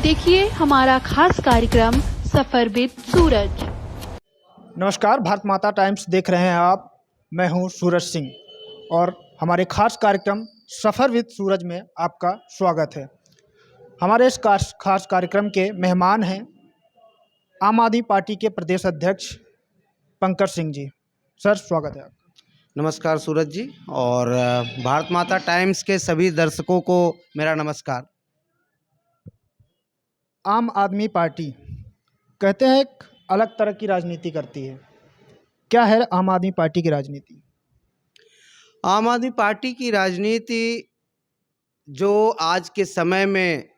देखिए हमारा खास कार्यक्रम सफर विद सूरज। नमस्कार, भारत माता टाइम्स देख रहे हैं आप। मैं हूं सूरज सिंह और हमारे खास कार्यक्रम सफ़र विद सूरज में आपका स्वागत है। हमारे इस खास कार्यक्रम के मेहमान हैं आम आदमी पार्टी के प्रदेश अध्यक्ष पंकज सिंह जी। सर, स्वागत है आपका। नमस्कार सूरज जी, और भारत माता टाइम्स के सभी दर्शकों को मेरा नमस्कार। आम आदमी पार्टी कहते हैं एक अलग तरह की राजनीति करती है। क्या है आम आदमी पार्टी की राजनीति? आम आदमी पार्टी की राजनीति जो आज के समय में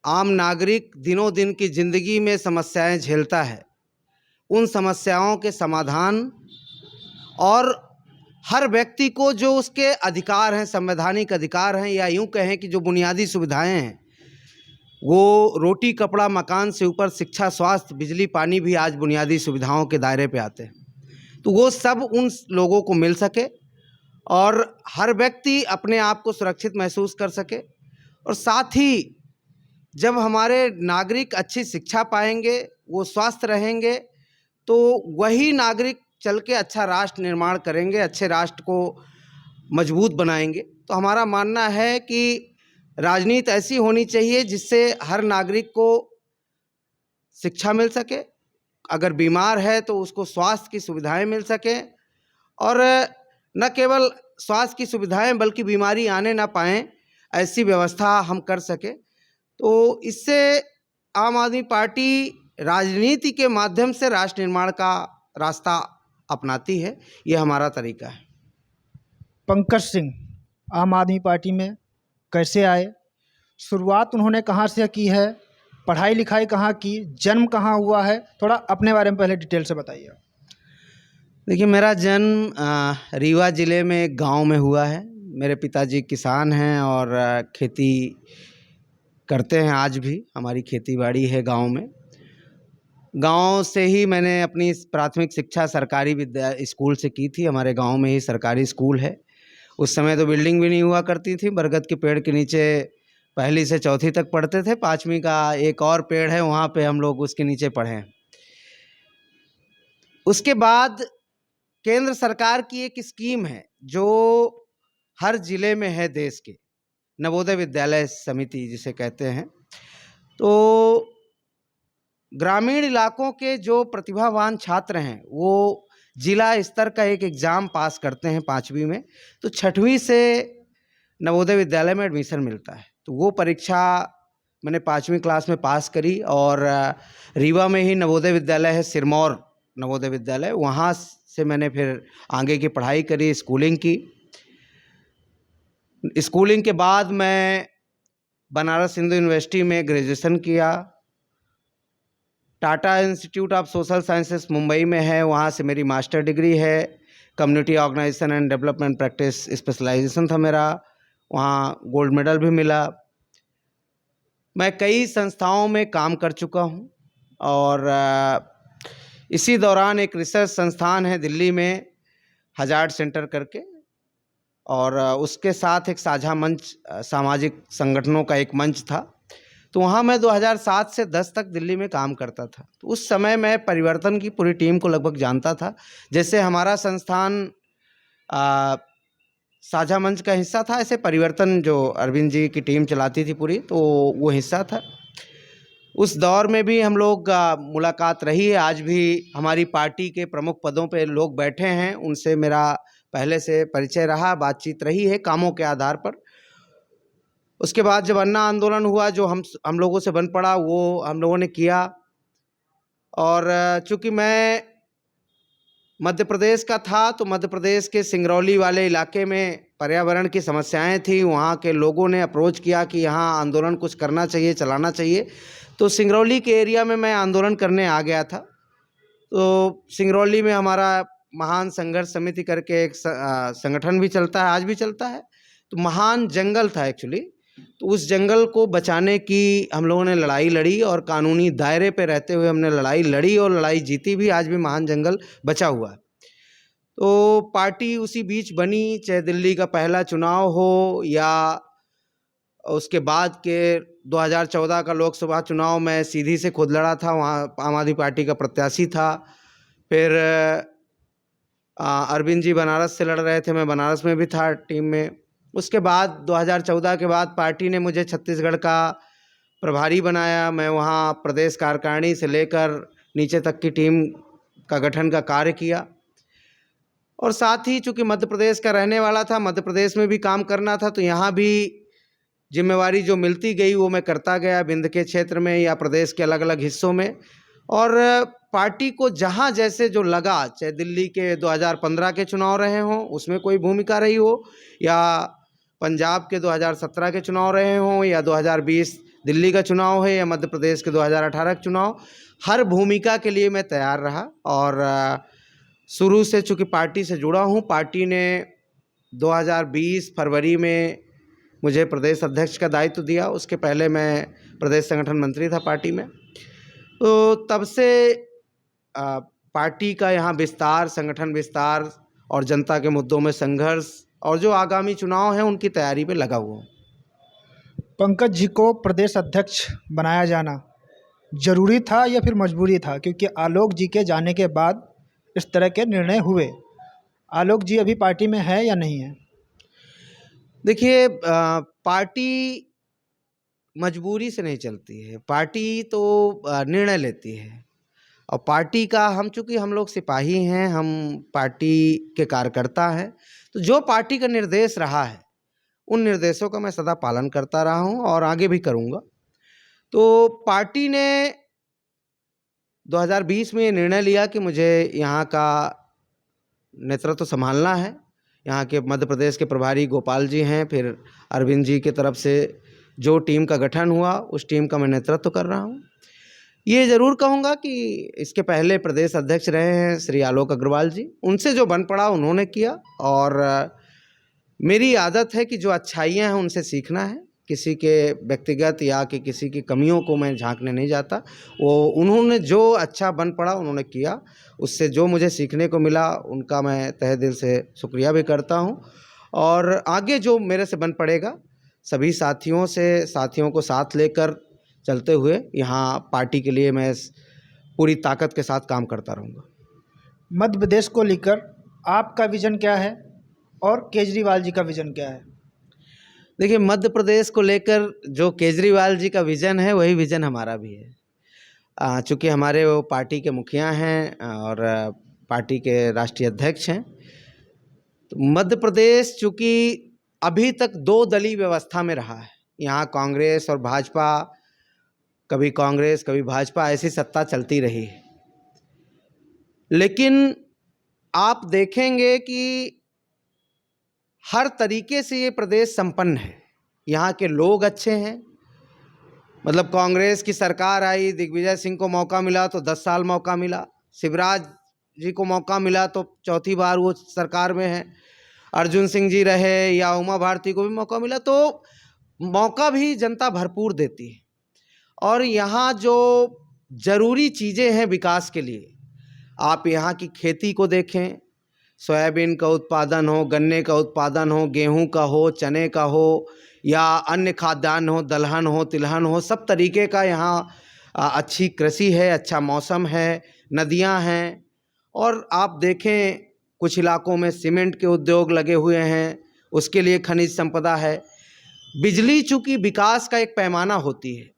आम नागरिक दिनों दिन की ज़िंदगी में समस्याएं झेलता है, उन समस्याओं के समाधान और हर व्यक्ति को जो उसके अधिकार हैं, संवैधानिक अधिकार हैं, या यूं कहें कि जो बुनियादी सुविधाएं हैं, वो रोटी कपड़ा मकान से ऊपर शिक्षा, स्वास्थ्य, बिजली, पानी भी आज बुनियादी सुविधाओं के दायरे पे आते हैं। तो वो सब उन लोगों को मिल सके और हर व्यक्ति अपने आप को सुरक्षित महसूस कर सके। और साथ ही जब हमारे नागरिक अच्छी शिक्षा पाएंगे, वो स्वस्थ रहेंगे, तो वही नागरिक चल के अच्छा राष्ट्र निर्माण करेंगे, अच्छे राष्ट्र को मजबूत बनाएंगे। तो हमारा मानना है कि राजनीति ऐसी होनी चाहिए जिससे हर नागरिक को शिक्षा मिल सके, अगर बीमार है तो उसको स्वास्थ्य की सुविधाएं मिल सकें, और न केवल स्वास्थ्य की सुविधाएं बल्कि बीमारी आने ना पाएँ, ऐसी व्यवस्था हम कर सके। तो इससे आम आदमी पार्टी राजनीति के माध्यम से राष्ट्र निर्माण का रास्ता अपनाती है। ये हमारा तरीका है। पंकज सिंह आम आदमी पार्टी में कैसे आए? शुरुआत उन्होंने कहाँ से की है? पढ़ाई लिखाई कहाँ की? जन्म कहाँ हुआ है? थोड़ा अपने बारे में पहले डिटेल से बताइए। देखिए, मेरा जन्म रीवा ज़िले में एक गांव में हुआ है। मेरे पिताजी किसान हैं और खेती करते हैं। आज भी हमारी खेती बाड़ी है गांव में। गांव से ही मैंने अपनी प्राथमिक शिक्षा सरकारी स्कूल से की थी। हमारे गांव में ही सरकारी स्कूल है। उस समय तो बिल्डिंग भी नहीं हुआ करती थी। बरगद के पेड़ के नीचे पहली से चौथी तक पढ़ते थे। 5वीं का एक और पेड़ है, वहाँ पे हम लोग उसके नीचे पढ़े। उसके बाद केंद्र सरकार की एक स्कीम है जो हर जिले में है देश के, नवोदय विद्यालय समिति जिसे कहते हैं। तो ग्रामीण इलाकों के जो प्रतिभावान छात्र हैं वो जिला स्तर का एक एग्ज़ाम पास करते हैं 5वीं में, तो 6वीं से नवोदय विद्यालय में एडमिशन मिलता है। तो वो परीक्षा मैंने 5वीं क्लास में पास करी और रीवा में ही नवोदय विद्यालय है, सिरमौर नवोदय विद्यालय, वहाँ से मैंने फिर आगे की पढ़ाई करी, स्कूलिंग की। स्कूलिंग के बाद मैं बनारस हिंदू यूनिवर्सिटी में ग्रेजुएशन किया। Tata Institute of Social Sciences Mumbai में है, वहाँ से मेरी मास्टर डिग्री है। Community organisation and development practice specialisation था मेरा, वहाँ गोल्ड मेडल भी मिला। मैं कई संस्थाओं में काम कर चुका हूँ और इसी दौरान एक रिसर्च संस्थान है दिल्ली में, हजार्ड सेंटर करके, और उसके साथ एक साझा मंच, सामाजिक संगठनों का एक मंच था। तो वहाँ मैं 2007 से 10 तक दिल्ली में काम करता था। तो उस समय मैं परिवर्तन की पूरी टीम को लगभग जानता था। जैसे हमारा संस्थान साझा मंच का हिस्सा था, ऐसे परिवर्तन जो अरविंद जी की टीम चलाती थी पूरी, तो वो हिस्सा था। उस दौर में भी हम लोग मुलाकात रही है। आज भी हमारी पार्टी के प्रमुख पदों पे लोग बैठे हैं, उनसे मेरा पहले से परिचय रहा, बातचीत रही है कामों के आधार पर। उसके बाद जब अन्ना आंदोलन हुआ, जो हम लोगों से बन पड़ा, वो हम लोगों ने किया। और चूँकि मैं मध्य प्रदेश का था, तो मध्य प्रदेश के सिंगरौली वाले इलाके में पर्यावरण की समस्याएं थी। वहाँ के लोगों ने अप्रोच किया कि यहाँ आंदोलन कुछ करना चाहिए, चलाना चाहिए। तो सिंगरौली के एरिया में मैं आंदोलन करने आ गया था। तो सिंगरौली में हमारा महान संघर्ष समिति करके एक संगठन भी चलता है, आज भी चलता है। तो महान जंगल था एक्चुअली। तो उस जंगल को बचाने की हम लोगों ने लड़ाई लड़ी और कानूनी दायरे पे रहते हुए हमने लड़ाई लड़ी और लड़ाई जीती भी। आज भी महान जंगल बचा हुआ है। तो पार्टी उसी बीच बनी, चाहे दिल्ली का पहला चुनाव हो या उसके बाद के 2014 का लोकसभा चुनाव में सीधी से खुद लड़ा था, वहाँ आम आदमी पार्टी का प्रत्याशी था। फिर अरविंद जी बनारस से लड़ रहे थे, मैं बनारस में भी था टीम में। उसके बाद 2014 के बाद पार्टी ने मुझे छत्तीसगढ़ का प्रभारी बनाया। मैं वहाँ प्रदेश कार्यकारिणी से लेकर नीचे तक की टीम का गठन का कार्य किया। और साथ ही चूँकि मध्य प्रदेश का रहने वाला था, मध्य प्रदेश में भी काम करना था, तो यहाँ भी जिम्मेवारी जो मिलती गई वो मैं करता गया, विंध्य के क्षेत्र में या प्रदेश के अलग अलग हिस्सों में। और पार्टी को जहाँ जैसे जो लगा, चाहे दिल्ली के 2015 के चुनाव रहे हों उसमें कोई भूमिका रही हो, या पंजाब के 2017 के चुनाव रहे हों, या 2020 दिल्ली का चुनाव है, या मध्य प्रदेश के 2018 का चुनाव, हर भूमिका के लिए मैं तैयार रहा। और शुरू से चूँकि पार्टी से जुड़ा हूँ, पार्टी ने 2020 फरवरी में मुझे प्रदेश अध्यक्ष का दायित्व दिया। उसके पहले मैं प्रदेश संगठन मंत्री था पार्टी में। तो तब से पार्टी का यहाँ विस्तार, संगठन विस्तार और जनता के मुद्दों में संघर्ष और जो आगामी चुनाव हैं उनकी तैयारी पे लगा हुआ हूँ। पंकज जी को प्रदेश अध्यक्ष बनाया जाना जरूरी था या फिर मजबूरी था? क्योंकि आलोक जी के जाने के बाद इस तरह के निर्णय हुए। आलोक जी अभी पार्टी में है या नहीं है? देखिए, पार्टी मजबूरी से नहीं चलती है, पार्टी तो निर्णय लेती है। और पार्टी का चूँकि हम लोग सिपाही हैं, हम पार्टी के कार्यकर्ता हैं, तो जो पार्टी का निर्देश रहा है उन निर्देशों का मैं सदा पालन करता रहा हूं और आगे भी करूंगा। तो पार्टी ने 2020 में ये निर्णय लिया कि मुझे यहाँ का नेतृत्व संभालना है। यहाँ के मध्य प्रदेश के प्रभारी गोपाल जी हैं, फिर अरविंद जी की तरफ से जो टीम का गठन हुआ उस टीम का मैं नेतृत्व कर रहा हूँ। ये ज़रूर कहूँगा कि इसके पहले प्रदेश अध्यक्ष रहे हैं श्री आलोक अग्रवाल जी, उनसे जो बन पड़ा उन्होंने किया। और मेरी आदत है कि जो अच्छाइयाँ हैं उनसे सीखना है, किसी के व्यक्तिगत या कि किसी की कमियों को मैं झांकने नहीं जाता। वो उन्होंने जो अच्छा बन पड़ा उन्होंने किया, उससे जो मुझे सीखने को मिला उनका मैं तहे दिल से शुक्रिया भी करता हूँ। और आगे जो मेरे से बन पड़ेगा, सभी साथियों को साथ लेकर चलते हुए यहाँ पार्टी के लिए मैं पूरी ताकत के साथ काम करता रहूँगा। मध्य प्रदेश को लेकर आपका विज़न क्या है और केजरीवाल जी का विज़न क्या है? देखिए, मध्य प्रदेश को लेकर जो केजरीवाल जी का विज़न है वही विज़न हमारा भी है। चूँकि हमारे वो पार्टी के मुखिया हैं और पार्टी के राष्ट्रीय अध्यक्ष हैं, तो मध्य प्रदेश चूँकि अभी तक दो दलीय व्यवस्था में रहा है। यहाँ कांग्रेस और भाजपा, कभी कांग्रेस कभी भाजपा, ऐसी सत्ता चलती रही है। लेकिन आप देखेंगे कि हर तरीके से ये प्रदेश संपन्न है। यहाँ के लोग अच्छे हैं, मतलब कांग्रेस की सरकार आई, दिग्विजय सिंह को मौका मिला तो 10 साल मौका मिला, शिवराज जी को मौका मिला तो चौथी बार वो सरकार में है, अर्जुन सिंह जी रहे या उमा भारती को भी मौका मिला, तो मौका भी जनता भरपूर देती है। और यहाँ जो ज़रूरी चीज़ें हैं विकास के लिए, आप यहाँ की खेती को देखें, सोयाबीन का उत्पादन हो, गन्ने का उत्पादन हो, गेहूं का हो, चने का हो, या अन्य खाद्यान्न हो, दलहन हो, तिलहन हो, सब तरीके का यहाँ अच्छी कृषि है, अच्छा मौसम है, नदियां हैं। और आप देखें कुछ इलाकों में सीमेंट के उद्योग लगे हुए हैं, उसके लिए खनिज संपदा है। बिजली चूँकि विकास का एक पैमाना होती है,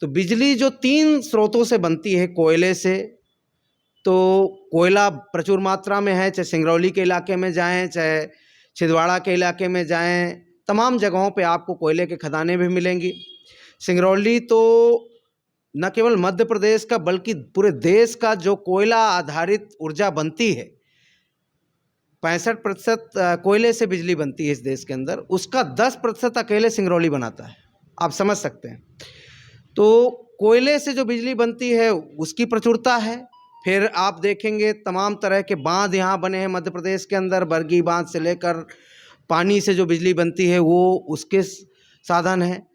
तो बिजली जो 3 स्रोतों से बनती है, कोयले से, तो कोयला प्रचुर मात्रा में है, चाहे सिंगरौली के इलाके में जाएं, चाहे छिंदवाड़ा के इलाके में जाएं, तमाम जगहों पे आपको कोयले के खदानें भी मिलेंगी। सिंगरौली तो न केवल मध्य प्रदेश का बल्कि पूरे देश का जो कोयला आधारित ऊर्जा बनती है, 65% कोयले से बिजली बनती है इस देश के अंदर, उसका 10% अकेले सिंगरौली बनाता है। आप समझ सकते हैं। तो कोयले से जो बिजली बनती है उसकी प्रचुरता है। फिर आप देखेंगे तमाम तरह के बांध यहाँ बने हैं मध्य प्रदेश के अंदर, बरगी बांध से लेकर पानी से जो बिजली बनती है वो उसके साधन हैं।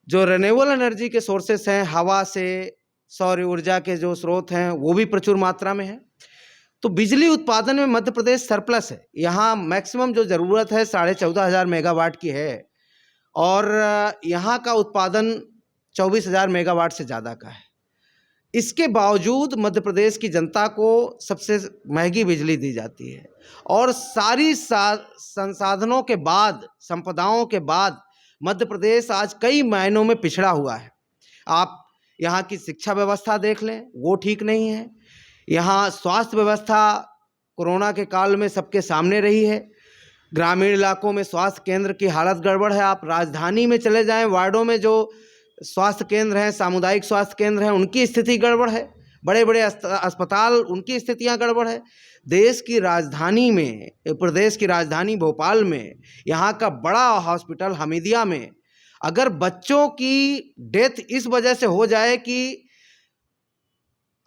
जो रिन्यूएबल एनर्जी के सोर्सेस हैं, हवा से, सौर ऊर्जा के जो स्रोत हैं वो भी प्रचुर मात्रा में है। तो बिजली उत्पादन में मध्य प्रदेश सरप्लस है। यहाँ मैक्सिमम जो ज़रूरत है 14,500 मेगावाट की है, और यहाँ का उत्पादन 24,000 मेगावाट से ज़्यादा का है। इसके बावजूद मध्य प्रदेश की जनता को सबसे महंगी बिजली दी जाती है और सारी संसाधनों के बाद, संपदाओं के बाद मध्य प्रदेश आज कई मायनों में पिछड़ा हुआ है। आप यहाँ की शिक्षा व्यवस्था देख लें, वो ठीक नहीं है। यहाँ स्वास्थ्य व्यवस्था कोरोना के काल में सबके सामने रही है। ग्रामीण इलाकों में स्वास्थ्य केंद्र की हालत गड़बड़ है। आप राजधानी में चले जाएं, वार्डों में जो स्वास्थ्य केंद्र हैं, सामुदायिक स्वास्थ्य केंद्र हैं, उनकी स्थिति गड़बड़ है। बड़े बड़े अस्पताल, उनकी स्थितियां गड़बड़ है। देश की राजधानी में, प्रदेश की राजधानी भोपाल में, यहाँ का बड़ा हॉस्पिटल हमीदिया में अगर बच्चों की डेथ इस वजह से हो जाए कि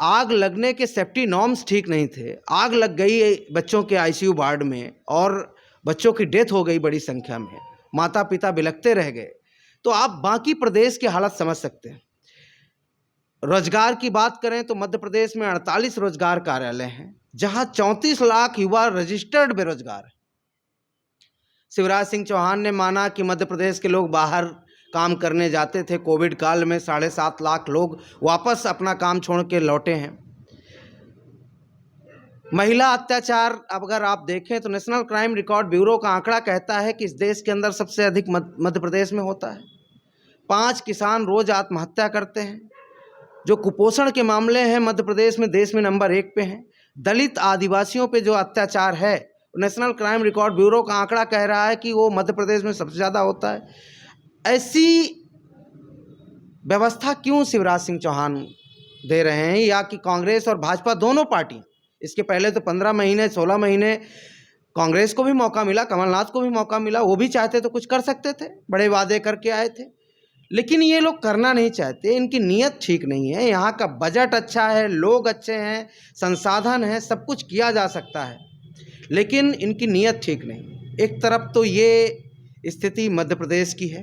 आग लगने के सेफ्टी नॉर्म्स ठीक नहीं थे, आग लग गई बच्चों के आईसीयू वार्ड में और बच्चों की डेथ हो गई बड़ी संख्या में, माता पिता बिलखते रह गए, तो आप बाकी प्रदेश की हालत समझ सकते हैं। रोजगार की बात करें तो मध्य प्रदेश में 48 रोजगार कार्यालय हैं, जहां 34 लाख युवा रजिस्टर्ड बेरोजगार हैं। शिवराज सिंह चौहान ने माना कि मध्य प्रदेश के लोग बाहर काम करने जाते थे। कोविड काल में 7.5 लाख लोग वापस अपना काम छोड़ के लौटे हैं। महिला अत्याचार अगर आप देखें तो नेशनल क्राइम रिकॉर्ड ब्यूरो का आंकड़ा कहता है कि इस देश के अंदर सबसे अधिक मध्य प्रदेश में होता है। 5 किसान रोज आत्महत्या करते हैं। जो कुपोषण के मामले हैं मध्य प्रदेश में देश में नंबर 1 पे हैं। दलित आदिवासियों पे जो अत्याचार है, नेशनल क्राइम रिकॉर्ड ब्यूरो का आंकड़ा कह रहा है कि वो मध्य प्रदेश में सबसे ज़्यादा होता है। ऐसी व्यवस्था क्यों शिवराज सिंह चौहान दे रहे हैं, या कि कांग्रेस और भाजपा दोनों पार्टी? इसके पहले तो 15 महीने 16 महीने कांग्रेस को भी मौका मिला, कमलनाथ को भी मौका मिला, वो भी चाहते तो कुछ कर सकते थे, बड़े वादे करके आए थे, लेकिन ये लोग करना नहीं चाहते। इनकी नीयत ठीक नहीं है। यहाँ का बजट अच्छा है, लोग अच्छे हैं, संसाधन है, सब कुछ किया जा सकता है, लेकिन इनकी नीयत ठीक नहीं। एक तरफ तो ये स्थिति मध्य प्रदेश की है।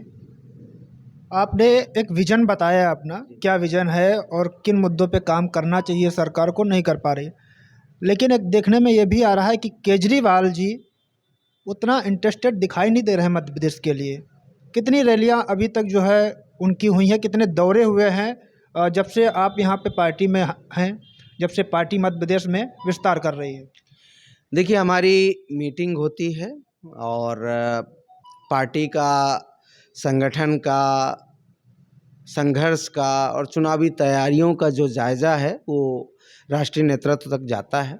आपने एक विजन बताया अपना, क्या विजन है और किन मुद्दों पे काम करना चाहिए सरकार को, नहीं कर पा रही। लेकिन एक देखने में ये भी आ रहा है कि केजरीवाल जी उतना इंटरेस्टेड दिखाई नहीं दे रहे हैं मध्य प्रदेश के लिए। कितनी रैलियां अभी तक जो है उनकी हुई हैं, कितने दौरे हुए हैं जब से आप यहाँ पे पार्टी में हैं, जब से पार्टी मध्य प्रदेश में विस्तार कर रही है? देखिए, हमारी मीटिंग होती है और पार्टी का, संगठन का, संघर्ष का और चुनावी तैयारियों का जो जायज़ा है वो राष्ट्रीय नेतृत्व तक जाता है।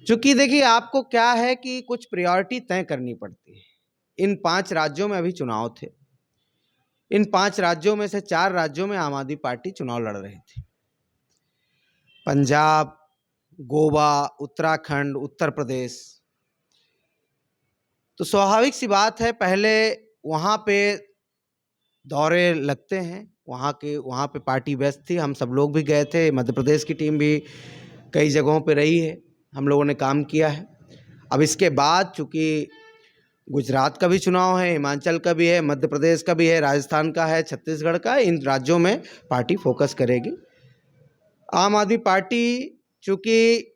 चूँकि देखिए, आपको क्या है कि कुछ प्रायोरिटी तय करनी पड़ती है। इन 5 राज्यों में अभी चुनाव थे। इन 5 राज्यों में से 4 राज्यों में आम आदमी पार्टी चुनाव लड़ रही थी। पंजाब, गोवा, उत्तराखंड, उत्तर प्रदेश। तो स्वाभाविक सी बात है, पहले वहाँ पे दौरे लगते हैं, वहाँ पे पार्टी व्यस्त थी, हम सब लोग भी गए थे, मध्य प्रदेश की टीम भी कई जगहों पे रही है, हम लोगों ने काम किया है। अब इसके बाद चूँकि गुजरात का भी चुनाव है, हिमाचल का भी है, मध्य प्रदेश का भी है, राजस्थान का है, छत्तीसगढ़ का, इन राज्यों में पार्टी फोकस करेगी। आम आदमी पार्टी चूँकि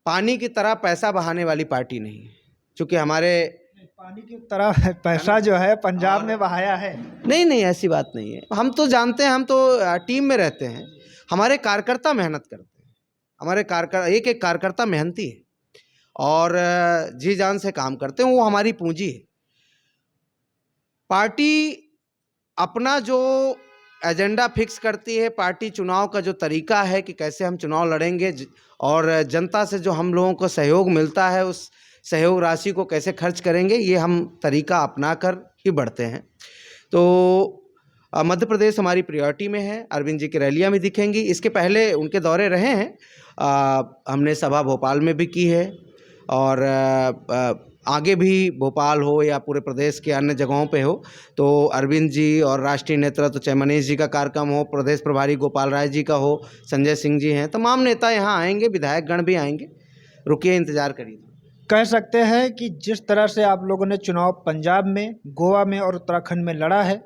पानी की तरह पैसा बहाने वाली पार्टी नहीं है, चूँकि हमारे पानी की तरह पैसा जो है पंजाब में बहाया है। नहीं, ऐसी बात नहीं है। हम तो जानते हैं, हम तो टीम में रहते हैं, हमारे कार्यकर्ता मेहनत करते हैं, हमारे एक कार्यकर्ता मेहनती है और जी जान से काम करते हैं, वो हमारी पूंजी है। पार्टी अपना जो एजेंडा फिक्स करती है, पार्टी चुनाव का जो तरीका है कि कैसे हम चुनाव लड़ेंगे और जनता से जो हम लोगों को सहयोग मिलता है उस सहयोग राशि को कैसे खर्च करेंगे, ये हम तरीका अपना कर ही बढ़ते हैं। तो मध्य प्रदेश हमारी प्रायोरिटी में है। अरविंद जी की रैलियाँ भी दिखेंगी। इसके पहले उनके दौरे रहे हैं, हमने सभा भोपाल में भी की है और आगे भी भोपाल हो या पूरे प्रदेश के अन्य जगहों पे हो तो अरविंद जी और राष्ट्रीय नेतृत्व, चाहे मनीष जी का कार्यक्रम हो, प्रदेश प्रभारी गोपाल राय जी का हो, संजय सिंह जी हैं, तमाम नेता यहाँ आएंगे, विधायक गण भी आएंगे। रुकिए, इंतज़ार करिए। कह सकते हैं कि जिस तरह से आप लोगों ने चुनाव पंजाब में, गोवा में और उत्तराखंड में लड़ा है,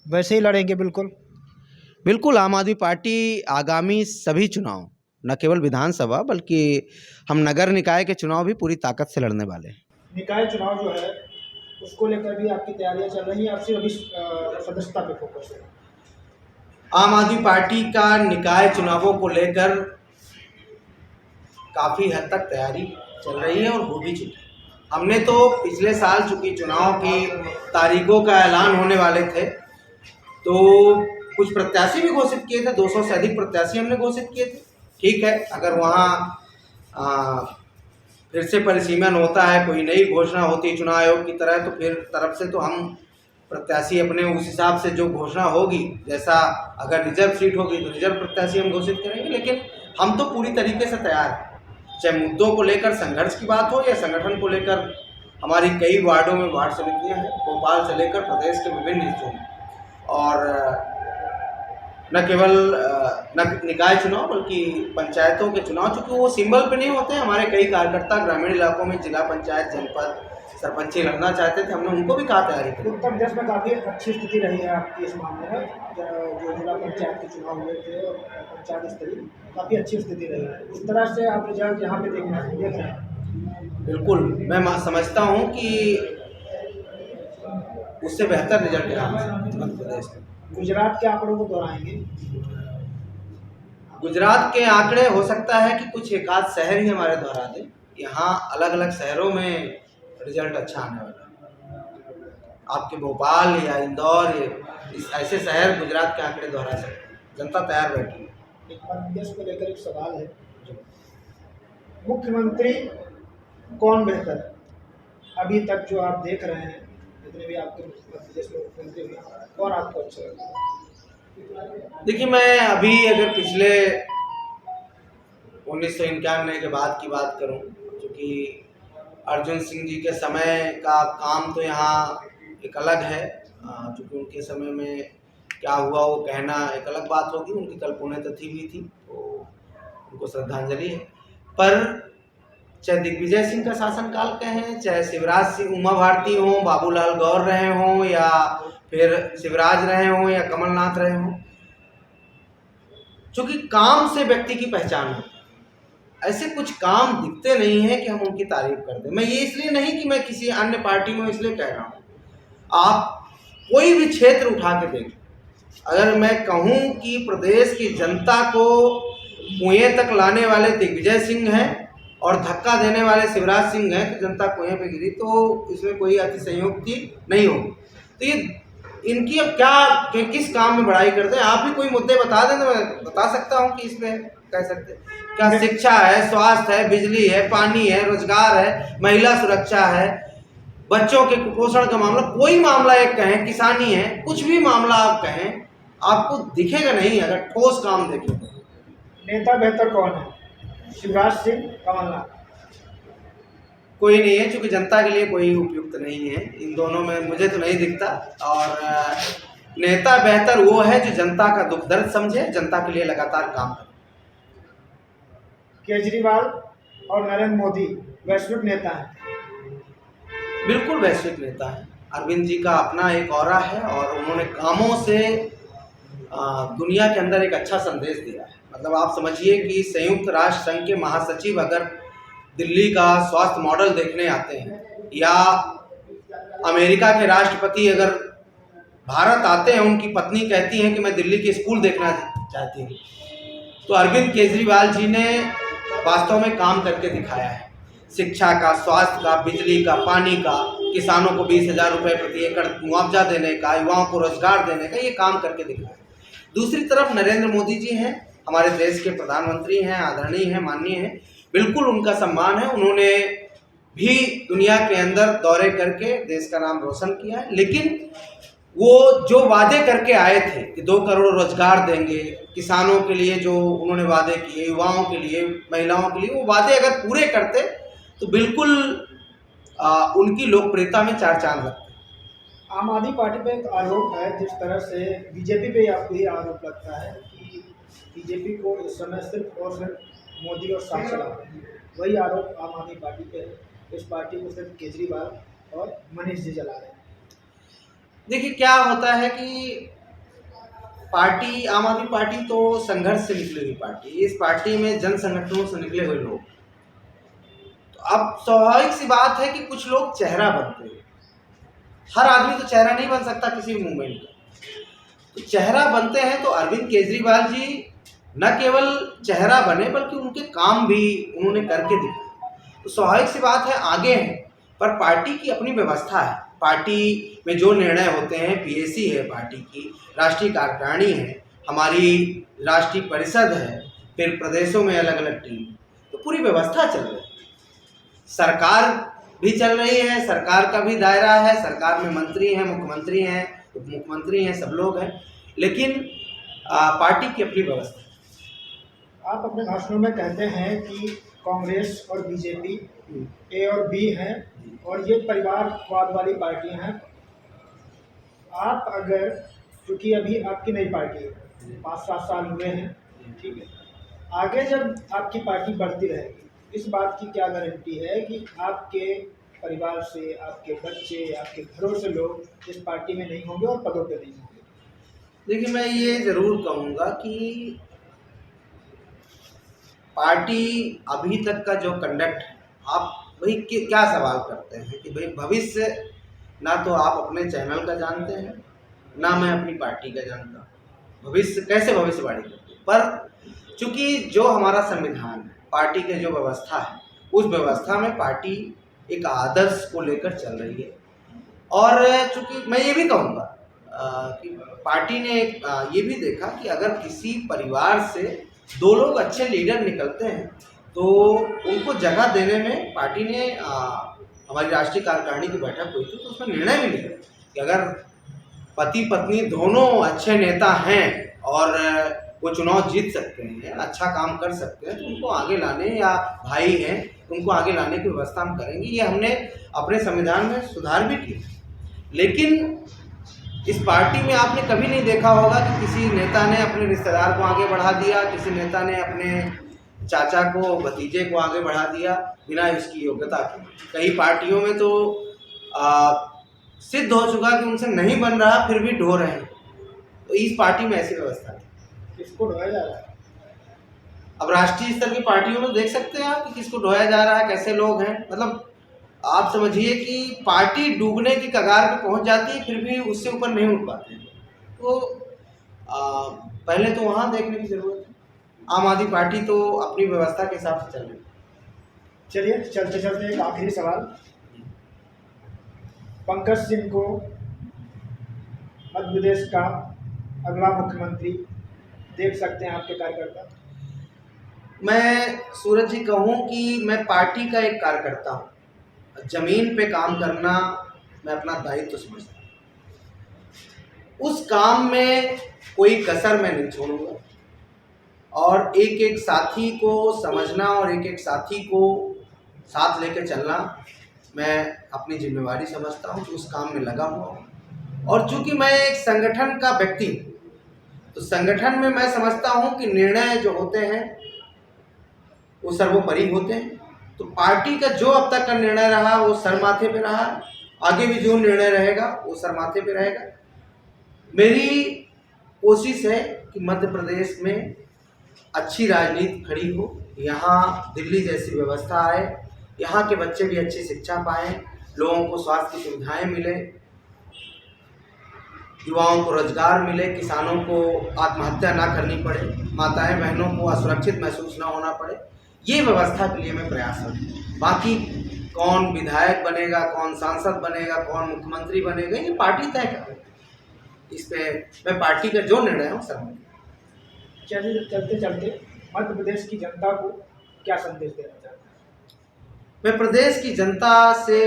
वैसे ही लड़ेंगे? बिल्कुल। आम आदमी पार्टी आगामी सभी चुनाव, न केवल विधानसभा बल्कि हम नगर निकाय के चुनाव भी पूरी ताकत से लड़ने वाले हैं। निकाय चुनाव जो है उसको लेकर भी आपकी तैयारियां चल रही हैं, आप सिर्फ अभी सदस्यता पे फोकस है? आम आदमी पार्टी का निकाय चुनावों को लेकर काफ़ी हद तक तैयारी चल रही है और हो भी चुकी है। हमने तो पिछले साल चूँकि चुनाव की तारीखों का ऐलान होने वाले थे, तो कुछ प्रत्याशी भी घोषित किए थे, 200 से अधिक प्रत्याशी हमने घोषित किए थे। ठीक है, अगर वहाँ फिर से परिसीमन होता है, कोई नई घोषणा होती है चुनाव आयोग की तरह, तो फिर तरफ से तो हम प्रत्याशी अपने उस हिसाब से जो घोषणा होगी, जैसा अगर रिजर्व सीट होगी तो रिजर्व प्रत्याशी हम घोषित करेंगे। लेकिन हम तो पूरी तरीके से तैयार हैं, चाहे मुद्दों को लेकर संघर्ष की बात हो या संगठन को लेकर। हमारी कई वार्डों में वार्ड समितियाँ हैं, भोपाल से लेकर प्रदेश के विभिन्न हिस्सों में, और न केवल निकाय चुनाव बल्कि पंचायतों के चुनाव, चूँकि वो सिंबल पे नहीं होते हैं। हमारे कई कार्यकर्ता ग्रामीण इलाकों में जिला पंचायत, जनपद, सरपंची लड़ना चाहते थे, हमने उनको भी कहा तैयारी करें। उत्तर प्रदेश में काफ़ी अच्छी स्थिति रही है आपकी इस मामले में, जो जिला पंचायत के चुनाव हुए थे और पंचायत स्तरीय, काफ़ी अच्छी स्थिति रही है। इस तरह से आप रिजल्ट यहाँ पे देख रहे हैं? बिल्कुल, मैं समझता हूँ कि उससे बेहतर रिजल्ट यहाँ मध्य प्रदेश में। गुजरात के आंकड़ों को दोहराएंगे? गुजरात के आंकड़े हो सकता है कि कुछ एक आध शहर ही हमारे दोहरा दें। यहाँ अलग अलग शहरों में रिजल्ट अच्छा आने वाला है। आपके भोपाल या इंदौर इस ऐसे शहर गुजरात के आंकड़े दोहरा सकते हैं। जनता तैयार बैठी है। एक मध्य प्रदेश को लेकर एक सवाल है, मुख्यमंत्री कौन बेहतर अभी तक जो आप देख रहे हैं, जितने भी आपके मध्य प्रदेश में मुख्यमंत्री हुए, कौन आपको अच्छा लगता है? देखिए, मैं अभी अगर पिछले 1991 के बाद की बात करूं, क्योंकि अर्जुन सिंह जी के समय का काम तो यहाँ एक अलग है, क्योंकि उनके समय में क्या हुआ वो कहना एक अलग बात होगी। उनकी कल पुण्यतिथि भी थी, तो उनको श्रद्धांजलि है। पर चाहे दिग्विजय सिंह का शासनकाल कहें, चाहे शिवराज सिंह, उमा भारती हों, बाबूलाल गौर रहे हों, या फिर शिवराज रहे हों या कमलनाथ रहे हों, चूँकि काम से व्यक्ति की पहचान होती है। ऐसे कुछ काम दिखते नहीं हैं कि हम उनकी तारीफ कर दें। मैं ये इसलिए नहीं कि मैं किसी अन्य पार्टी में इसलिए कह रहा हूँ, आप कोई भी क्षेत्र उठा के देखें, अगर मैं कहूँ कि प्रदेश की जनता को कुएं तक लाने वाले दिग्विजय सिंह हैं और धक्का देने वाले शिवराज सिंह हैं, तो जनता कुएं पे गिरी, तो इसमें कोई अतिशयोक्ति नहीं होगी। तो ये इनकी अब क्या किस काम में बड़ाई करते हैं? आप भी कोई मुद्दे बता दें तो मैं बता सकता हूँ कि इसमें कह सकते हैं क्या। शिक्षा है, स्वास्थ्य है, बिजली है, पानी है, रोजगार है, महिला सुरक्षा है, बच्चों के कुपोषण का मामला, कोई मामला एक कहें, किसानी है, कुछ भी मामला आप कहें, आपको दिखेगा नहीं अगर ठोस काम देखें। नेता बेहतर कौन है, शिवराज सिंह, कमलनाथ? कोई नहीं है, क्योंकि जनता के लिए कोई उपयुक्त नहीं है। इन दोनों में मुझे तो नहीं दिखता। और नेता बेहतर वो है जो जनता का दुख दर्द समझे, जनता के लिए लगातार काम करे। केजरीवाल और नरेंद्र मोदी वैश्विक नेता हैं? बिल्कुल वैश्विक नेता है। अरविंद जी का अपना एक ऑरा है और उन्होंने कामों से दुनिया के अंदर एक अच्छा संदेश दिया है। मतलब आप समझिए कि संयुक्त राष्ट्र संघ के महासचिव अगर दिल्ली का स्वास्थ्य मॉडल देखने आते हैं, या अमेरिका के राष्ट्रपति अगर भारत आते हैं, उनकी पत्नी कहती हैं कि मैं दिल्ली के स्कूल देखना चाहती हूँ, तो अरविंद केजरीवाल जी ने वास्तव में काम करके दिखाया है। शिक्षा का, स्वास्थ्य का, बिजली का, पानी का, किसानों को 20,000 रुपये प्रति एकड़ मुआवजा देने का, युवाओं को रोजगार देने का, ये काम करके दिखाया। दूसरी तरफ नरेंद्र मोदी जी हैं, हमारे देश के प्रधानमंत्री हैं, आदरणीय हैं, माननीय हैं, बिल्कुल उनका सम्मान है। उन्होंने भी दुनिया के अंदर दौरे करके देश का नाम रोशन किया है। लेकिन वो जो वादे करके आए थे कि 2 करोड़ रोजगार देंगे, किसानों के लिए जो उन्होंने वादे किए, युवाओं के लिए, महिलाओं के लिए, वो वादे अगर पूरे करते तो बिल्कुल उनकी लोकप्रियता में 4 चांद लगते। आम आदमी पार्टी पे एक आरोप है, जिस तरह से बीजेपी पे आपको ये आरोप लगता है कि बीजेपी को इस समय सिर्फ और सिर्फ मोदी और शाह चला रहे हैं, वही आरोप आम आदमी पार्टी पे है। इस पार्टी को सिर्फ केजरीवाल और मनीष जी चला रहे हैं। देखिए, क्या होता है कि पार्टी, आम आदमी पार्टी तो संघर्ष से निकली हुई पार्टी, इस पार्टी में जन संगठनों से निकले हुए लोग, तो अब स्वाभाविक सी बात है कि कुछ लोग चेहरा बनते हैं। हर आदमी तो चेहरा नहीं बन सकता किसी भी मूवमेंट का। तो चेहरा बनते हैं तो अरविंद केजरीवाल जी न केवल चेहरा बने बल्कि उनके काम भी उन्होंने करके दिखाए। तो स्वाभाविक सी बात है आगे हैं, पर पार्टी की अपनी व्यवस्था है। पार्टी में जो निर्णय होते हैं, पीएसी है पार्टी की, राष्ट्रीय कार्यकारिणी है, हमारी राष्ट्रीय परिषद है, फिर प्रदेशों में अलग अलग टीम, तो पूरी व्यवस्था चल रही है। सरकार भी चल रही है, सरकार का भी दायरा है, सरकार में मंत्री हैं, मुख्यमंत्री हैं, उप मुख्यमंत्री हैं, सब लोग हैं, लेकिन पार्टी की अपनी व्यवस्था है। आप अपने भाषणों में कहते हैं कि कांग्रेस और बीजेपी ए और बी हैं और ये परिवारवाद वाली पार्टियां हैं। आप अगर, क्योंकि अभी आपकी नई पार्टी है, 5-7 साल हुए हैं, ठीक है, आगे जब आपकी पार्टी बढ़ती रहेगी, इस बात की क्या गारंटी है कि आपके परिवार से, आपके बच्चे, आपके घरों से लोग इस पार्टी में नहीं होंगे और पदों पे नहीं होंगे? देखिए, मैं ये ज़रूर कहूँगा कि पार्टी अभी तक का जो कंडक्ट है, आप भाई क्या सवाल करते हैं कि भाई भविष्य ना तो आप अपने चैनल का जानते हैं, ना मैं अपनी पार्टी का जानता हूँ। भविष्य कैसे भविष्यवाणी करते हैं? पर चूँकि जो हमारा संविधान है, पार्टी की जो व्यवस्था है, उस व्यवस्था में पार्टी एक आदर्श को लेकर चल रही है। और चूँकि मैं ये भी कहूँगा कि पार्टी ने ये भी देखा कि अगर किसी परिवार से 2 लोग अच्छे लीडर निकलते हैं तो उनको जगह देने में पार्टी ने हमारी राष्ट्रीय कार्यकारिणी की बैठक हुई थी तो उसमें निर्णय भी लिया कि अगर पति पत्नी दोनों अच्छे नेता हैं और वो चुनाव जीत सकते हैं, अच्छा काम कर सकते हैं, तो उनको आगे लाने, या भाई हैं उनको आगे लाने की व्यवस्था हम करेंगे। ये हमने अपने संविधान में सुधार भी किया। लेकिन इस पार्टी में आपने कभी नहीं देखा होगा कि किसी नेता ने अपने रिश्तेदार को आगे बढ़ा दिया, किसी नेता ने अपने चाचा को, भतीजे को आगे बढ़ा दिया बिना इसकी योग्यता के। कई पार्टियों में तो सिद्ध हो चुका कि उनसे नहीं बन रहा, फिर भी ढो रहे हैं। तो इस पार्टी में ऐसी व्यवस्था है। किसको ढोया जा रहा है? अब राष्ट्रीय स्तर की पार्टियों में देख सकते हैं आप कि किसको ढोया जा रहा है, कैसे लोग हैं। मतलब आप समझिए कि पार्टी डूबने की कगार पे पहुंच जाती है, फिर भी उससे ऊपर नहीं उठ पाते हैं। तो पहले तो वहाँ देखने की ज़रूरत है। आम आदमी पार्टी तो अपनी व्यवस्था के हिसाब से चल रही है। चलिए, चलते चलते एक आखिरी सवाल। पंकज सिंह को मध्य प्रदेश का अगला मुख्यमंत्री देख सकते हैं आपके कार्यकर्ता? मैं सूरज जी कहूँ कि मैं पार्टी का एक कार्यकर्ता हूँ। जमीन पे काम करना मैं अपना दायित्व समझता हूँ। उस काम में कोई कसर मैं नहीं छोड़ूंगा और एक एक साथी को समझना और एक एक साथी को साथ लेकर चलना मैं अपनी जिम्मेवारी समझता हूँ। उस काम में लगा हुआ हूँ। और चूंकि मैं एक संगठन का व्यक्ति हूँ, तो संगठन में मैं समझता हूँ कि निर्णय जो होते हैं वो सर्वोपरि होते हैं। तो पार्टी का जो अब तक का निर्णय रहा वो सर माथे पे रहा, आगे भी जो निर्णय रहेगा वो सर माथे पे रहेगा। मेरी कोशिश है कि मध्य प्रदेश में अच्छी राजनीति खड़ी हो, यहाँ दिल्ली जैसी व्यवस्था आए, यहाँ के बच्चे भी अच्छी शिक्षा पाएँ, लोगों को स्वास्थ्य की सुविधाएं मिले, युवाओं को रोजगार मिले, किसानों को आत्महत्या ना करनी पड़े, माताएं बहनों को असुरक्षित महसूस ना होना पड़े। ये व्यवस्था के लिए मैं प्रयासरत हूँ। बाकी कौन विधायक बनेगा, कौन सांसद बनेगा, कौन मुख्यमंत्री बनेगा, ये पार्टी तय करेगी। इस पे मैं पार्टी का जो निर्णय हो सर। चलिए, चलते चलते मध्य प्रदेश की जनता को क्या संदेश देना चाहते हैं? मैं प्रदेश की जनता से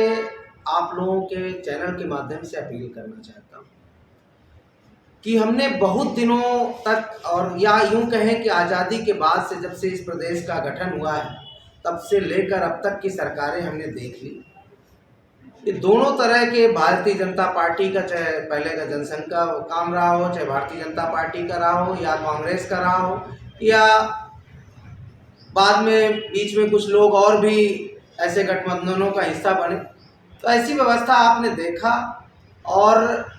आप लोगों के चैनल के माध्यम से अपील करना चाहता हूँ कि हमने बहुत दिनों तक, और या यूं कहें कि आज़ादी के बाद से, जब से इस प्रदेश का गठन हुआ है तब से लेकर अब तक की सरकारें हमने देख ली। ये दोनों तरह के, भारतीय जनता पार्टी का चाहे पहले का जनसंघ का काम रहा हो, चाहे भारतीय जनता पार्टी का रहा हो, या कांग्रेस का रहा हो, या बाद में बीच में कुछ लोग और भी ऐसे गठबंधनों का हिस्सा बने, तो ऐसी व्यवस्था आपने देखा। और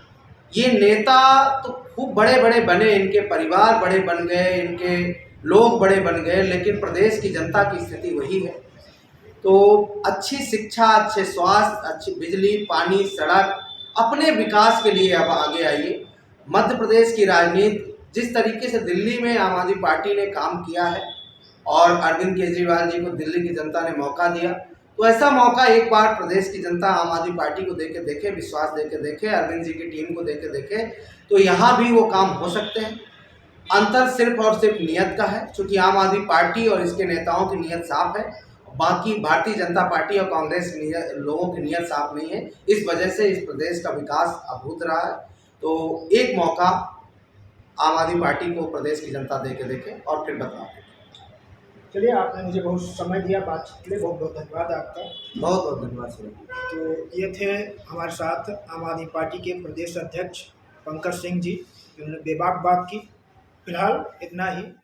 ये नेता तो खूब बड़े बड़े बने, इनके परिवार बड़े बन गए, इनके लोग बड़े बन गए, लेकिन प्रदेश की जनता की स्थिति वही है। तो अच्छी शिक्षा, अच्छे स्वास्थ्य, अच्छी बिजली, पानी, सड़क, अपने विकास के लिए अब आगे आइए। मध्य प्रदेश की राजनीति जिस तरीके से दिल्ली में आम आदमी पार्टी ने काम किया है और अरविंद केजरीवाल जी को दिल्ली की जनता ने मौका दिया, तो ऐसा मौका एक बार प्रदेश की जनता आम आदमी पार्टी को देके देखे, विश्वास देके देखे, अरविंद जी की टीम को देके देखे, तो यहाँ भी वो काम हो सकते हैं। अंतर सिर्फ और सिर्फ नियत का है, क्योंकि आम आदमी पार्टी और इसके नेताओं की नियत साफ है, बाकी भारतीय जनता पार्टी और कांग्रेस लोगों की नियत साफ नहीं है। इस वजह से इस प्रदेश का विकास अभूत रहा है। तो एक मौका आम आदमी पार्टी को प्रदेश की जनता देके देखे और फिर बदलाव देखे। चलिए, आपने मुझे बहुत समय दिया बातचीत के लिए, बहुत बहुत धन्यवाद आपका। बहुत बहुत धन्यवाद सर। तो ये थे हमारे साथ आम आदमी पार्टी के प्रदेश अध्यक्ष पंकज सिंह जी, जिन्होंने बेबाक बात की। फिलहाल इतना ही।